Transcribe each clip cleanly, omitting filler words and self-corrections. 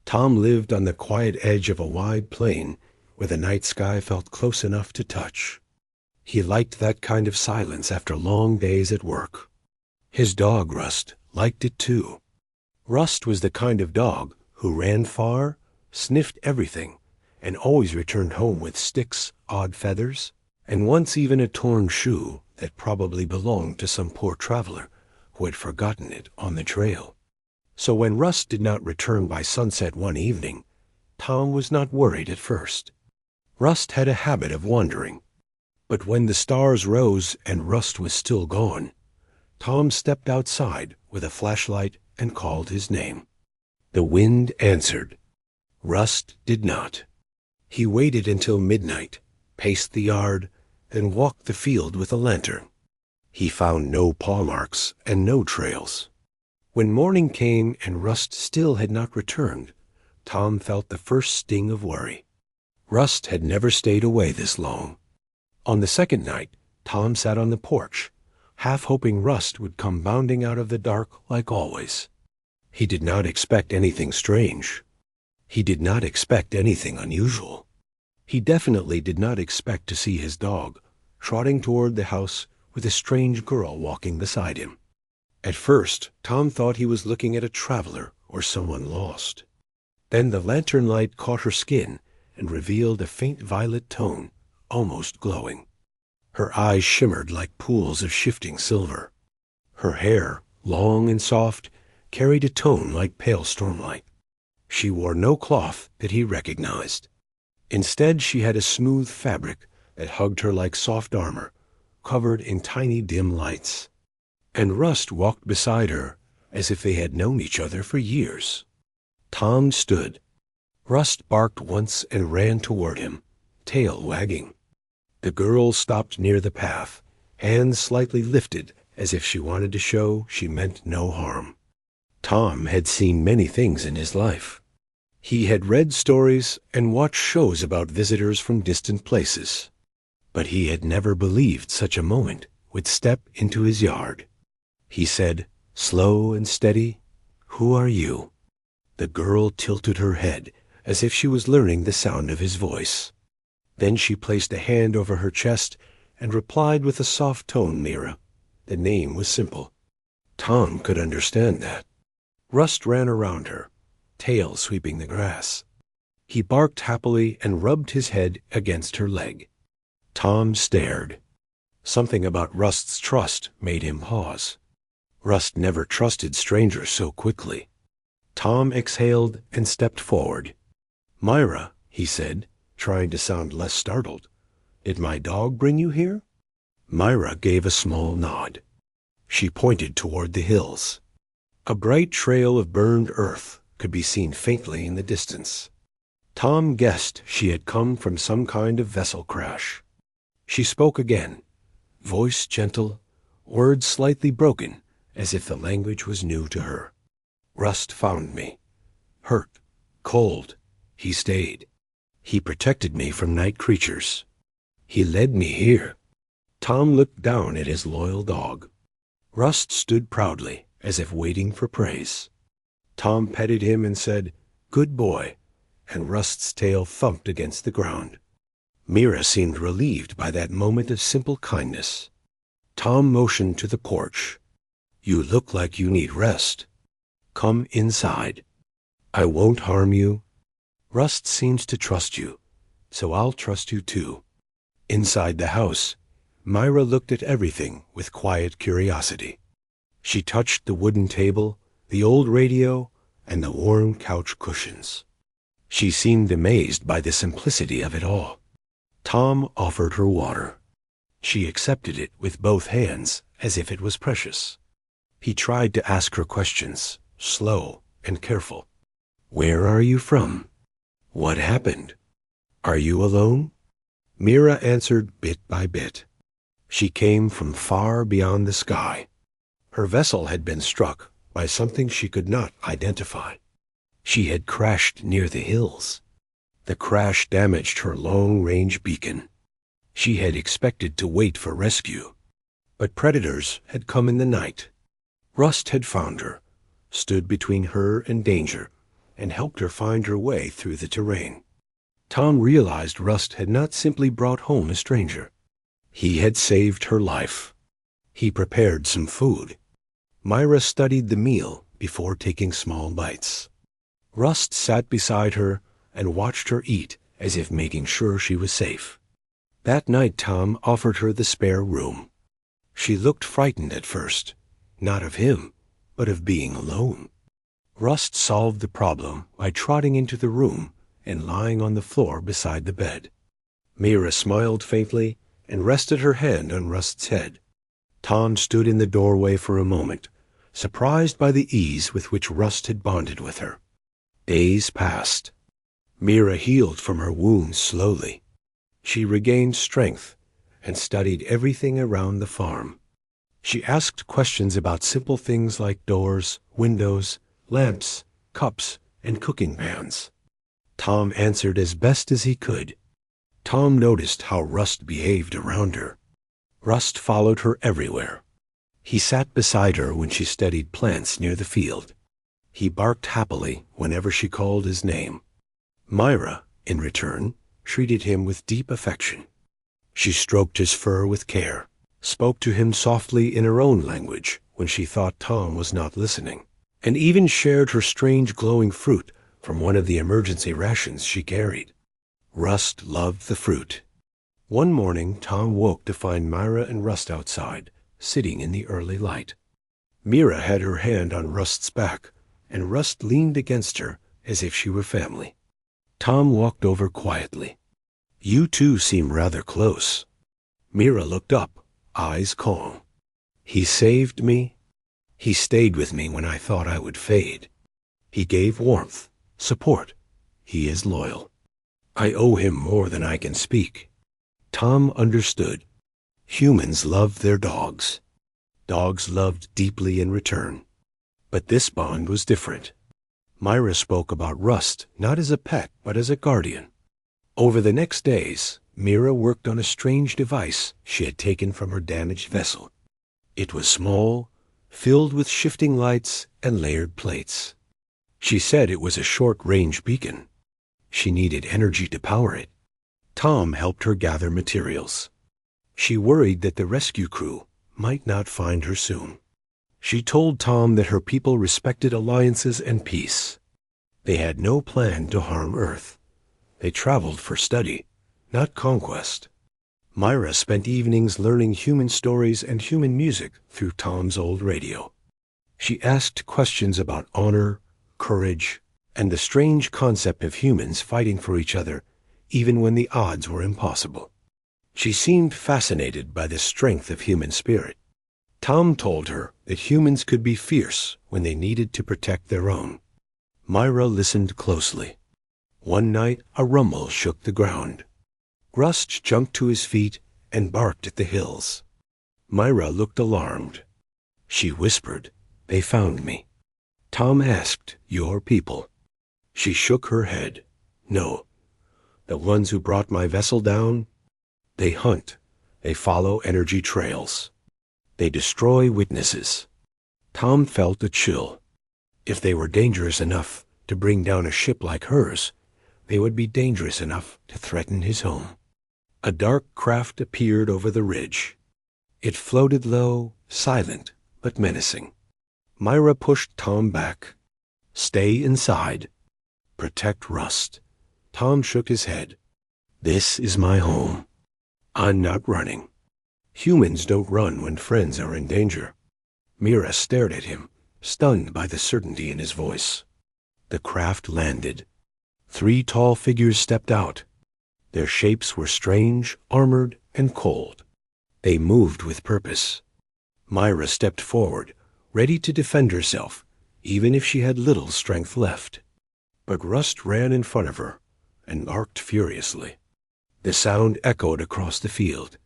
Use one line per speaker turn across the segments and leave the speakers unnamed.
Tom lived on the quiet edge of a wide plain where the night sky felt close enough to touch. He liked that kind of silence after long days at work. His dog, Rust, liked it too. Rust was the kind of dog who ran far, sniffed everything, and always returned home with sticks, odd feathers, and once even a torn shoe that probably belonged to some poor traveler who had forgotten it on the trail. So when Rust did not return by sunset one evening, Tom was not worried at first. Rust had a habit of wandering. But when the stars rose and Rust was still gone, Tom stepped outside with a flashlight and called his name. The wind answered. Rust did not. He waited until midnight, paced the yard, and walked the field with a lantern. He found no paw marks and no trails. When morning came and Rust still had not returned, Tom felt the first sting of worry. Rust had never stayed away this long. On the second night, Tom sat on the porch, half hoping Rust would come bounding out of the dark like always. He did not expect anything strange. He did not expect anything unusual. He definitely did not expect to see his dog trotting toward the house with a strange girl walking beside him. At first, Tom thought he was looking at a traveler or someone lost. Then the lantern light caught her skin and revealed a faint violet tone, almost glowing. Her eyes shimmered like pools of shifting silver. Her hair, long and soft, carried a tone like pale stormlight. She wore no cloth that he recognized. Instead, she had a smooth fabric that hugged her like soft armor, covered in tiny dim lights. And Rust walked beside her as if they had known each other for years. Tom stood. Rust barked once and ran toward him, tail wagging. The girl stopped near the path, hands slightly lifted as if she wanted to show she meant no harm. Tom had seen many things in his life. He had read stories and watched shows about visitors from distant places. But he had never believed such a moment would step into his yard. He said, slow and steady, "Who are you?" The girl tilted her head as if she was learning the sound of his voice. Then she placed a hand over her chest and replied with a soft tone, "Mira." The name was simple. Tom could understand that. Rust ran around her, tail sweeping the grass. He barked happily and rubbed his head against her leg. Tom stared. Something about Rust's trust made him pause. Rust never trusted strangers so quickly. Tom exhaled and stepped forward. "Myra," he said, trying to sound less startled, "did my dog bring you here?" Myra gave a small nod. She pointed toward the hills. A bright trail of burned earth could be seen faintly in the distance. Tom guessed she had come from some kind of vessel crash. She spoke again, voice gentle, words slightly broken, as if the language was new to her. "Rust found me. Hurt, cold. He stayed. He protected me from night creatures. He led me here." Tom looked down at his loyal dog. Rust stood proudly, as if waiting for praise. Tom petted him and said, "Good boy," and Rust's tail thumped against the ground. Mira seemed relieved by that moment of simple kindness. Tom motioned to the porch. "You look like you need rest. Come inside. I won't harm you. Rust seems to trust you, so I'll trust you too." Inside the house, Myra looked at everything with quiet curiosity. She touched the wooden table, the old radio, and the warm couch cushions. She seemed amazed by the simplicity of it all. Tom offered her water. She accepted it with both hands as if it was precious. He tried to ask her questions, slow and careful. "Where are you from? What happened? Are you alone?" Mira answered bit by bit. She came from far beyond the sky. Her vessel had been struck by something she could not identify. She had crashed near the hills. The crash damaged her long-range beacon. She had expected to wait for rescue, but predators had come in the night. Rust had found her, stood between her and danger, and helped her find her way through the terrain. Tom realized Rust had not simply brought home a stranger. He had saved her life. He prepared some food. Myra studied the meal before taking small bites. Rust sat beside her and watched her eat as if making sure she was safe. That night Tom offered her the spare room. She looked frightened at first, not of him, but of being alone. Rust solved the problem by trotting into the room and lying on the floor beside the bed. Myra smiled faintly and rested her hand on Rust's head. Tom stood in the doorway for a moment, surprised by the ease with which Rust had bonded with her. Days passed. Myra healed from her wounds slowly. She regained strength and studied everything around the farm. She asked questions about simple things like doors, windows, lamps, cups, and cooking pans. Tom answered as best as he could. Tom noticed how Rust behaved around her. Rust followed her everywhere. He sat beside her when she studied plants near the field. He barked happily whenever she called his name. Myra, in return, treated him with deep affection. She stroked his fur with care, spoke to him softly in her own language when she thought Tom was not listening, and even shared her strange glowing fruit from one of the emergency rations she carried. Rust loved the fruit. One morning, Tom woke to find Myra and Rust outside, sitting in the early light. Myra had her hand on Rust's back, and Rust leaned against her as if she were family. Tom walked over quietly. "You two seem rather close." Myra looked up, eyes calm. "He saved me. He stayed with me when I thought I would fade. He gave warmth, support. He is loyal. I owe him more than I can speak." Tom understood. Humans loved their dogs. Dogs loved deeply in return. But this bond was different. Myra spoke about Rust not as a pet, but as a guardian. Over the next days, Myra worked on a strange device she had taken from her damaged vessel. It was small, filled with shifting lights and layered plates. She said it was a short-range beacon. She needed energy to power it. Tom helped her gather materials. She worried that the rescue crew might not find her soon. She told Tom that her people respected alliances and peace. They had no plan to harm Earth. They traveled for study, not conquest. Myra spent evenings learning human stories and human music through Tom's old radio. She asked questions about honor, courage, and the strange concept of humans fighting for each other even when the odds were impossible. She seemed fascinated by the strength of human spirit. Tom told her that humans could be fierce when they needed to protect their own. Myra listened closely. One night, a rumble shook the ground. Rust jumped to his feet and barked at the hills. Myra looked alarmed. She whispered, "They found me." Tom asked, "Your people?" She shook her head. "No. The ones who brought my vessel down? They hunt. They follow energy trails. They destroy witnesses." Tom felt a chill. If they were dangerous enough to bring down a ship like hers, they would be dangerous enough to threaten his home. A dark craft appeared over the ridge. It floated low, silent, but menacing. Myra pushed Tom back. "Stay inside. Protect Rust." Tom shook his head. "This is my home. I'm not running. Humans don't run when friends are in danger." Myra stared at him, stunned by the certainty in his voice. The craft landed. 3 tall figures stepped out. Their shapes were strange, armored, and cold. They moved with purpose. Myra stepped forward, ready to defend herself, even if she had little strength left. But Rust ran in front of her and barked furiously. The sound echoed across the field.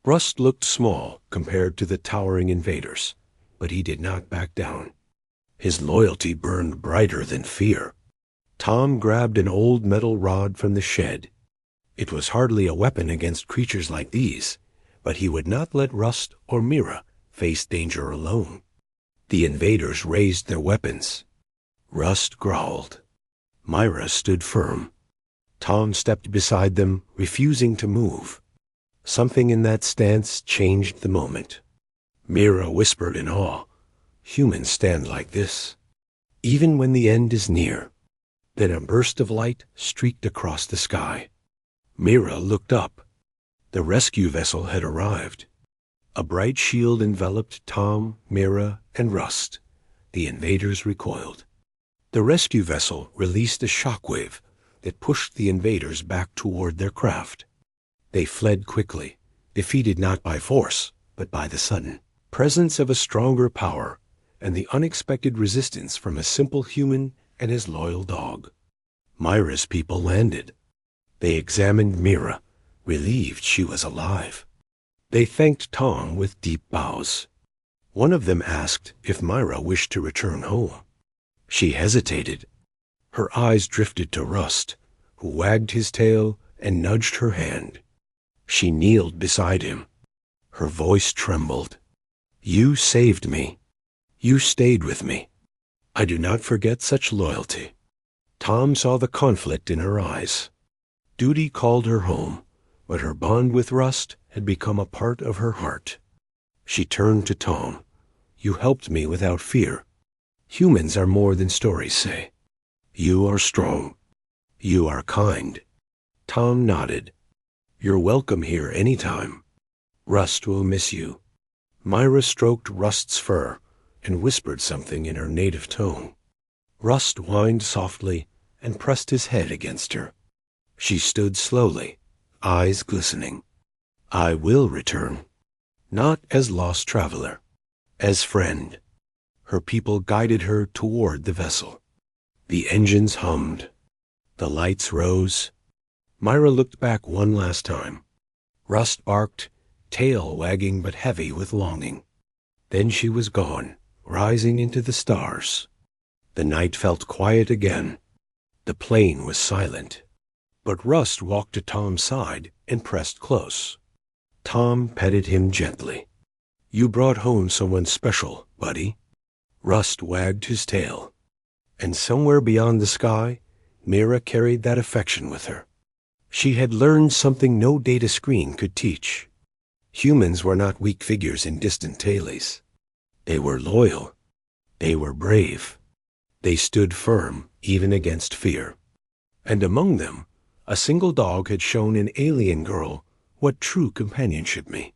Rust looked small compared to the towering invaders, but he did not back down. His loyalty burned brighter than fear. Tom grabbed an old metal rod from the shed. It was hardly a weapon against creatures like these, but he would not let Rust or Myra face danger alone. The invaders raised their weapons. Rust growled. Myra stood firm. Tom stepped beside them, refusing to move. Something in that stance changed the moment. Mira whispered in awe, "Humans stand like this, even when the end is near." Then a burst of light streaked across the sky. Mira looked up. The rescue vessel had arrived. A bright shield enveloped Tom, Mira, and Rust. The invaders recoiled. The rescue vessel released a shockwave that pushed the invaders back toward their craft. They fled quickly, defeated not by force, but by the sudden presence of a stronger power and the unexpected resistance from a simple human and his loyal dog. Myra's people landed. They examined Mira, relieved she was alive. They thanked Tom with deep bows. One of them asked if Myra wished to return home. She hesitated. Her eyes drifted to Rust, who wagged his tail and nudged her hand. She kneeled beside him. Her voice trembled. "You saved me. You stayed with me. I do not forget such loyalty." Tom saw the conflict in her eyes. Duty called her home, but her bond with Rust had become a part of her heart. She turned to Tom. "You helped me without fear. Humans are more than stories say. You are strong. You are kind." Tom nodded. "You're welcome here any time. Rust will miss you." Myra stroked Rust's fur and whispered something in her native tone. Rust whined softly and pressed his head against her. She stood slowly, eyes glistening. "I will return. Not as lost traveler, as friend." Her people guided her toward the vessel. The engines hummed. The lights rose. Myra looked back one last time. Rust barked, tail wagging but heavy with longing. Then she was gone, rising into the stars. The night felt quiet again. The plane was silent. But Rust walked to Tom's side and pressed close. Tom petted him gently. "You brought home someone special, buddy." Rust wagged his tail. And somewhere beyond the sky, Mira carried that affection with her. She had learned something no data screen could teach. Humans were not weak figures in distant tales. They were loyal. They were brave. They stood firm even against fear. And among them, a single dog had shown an alien girl what true companionship meant.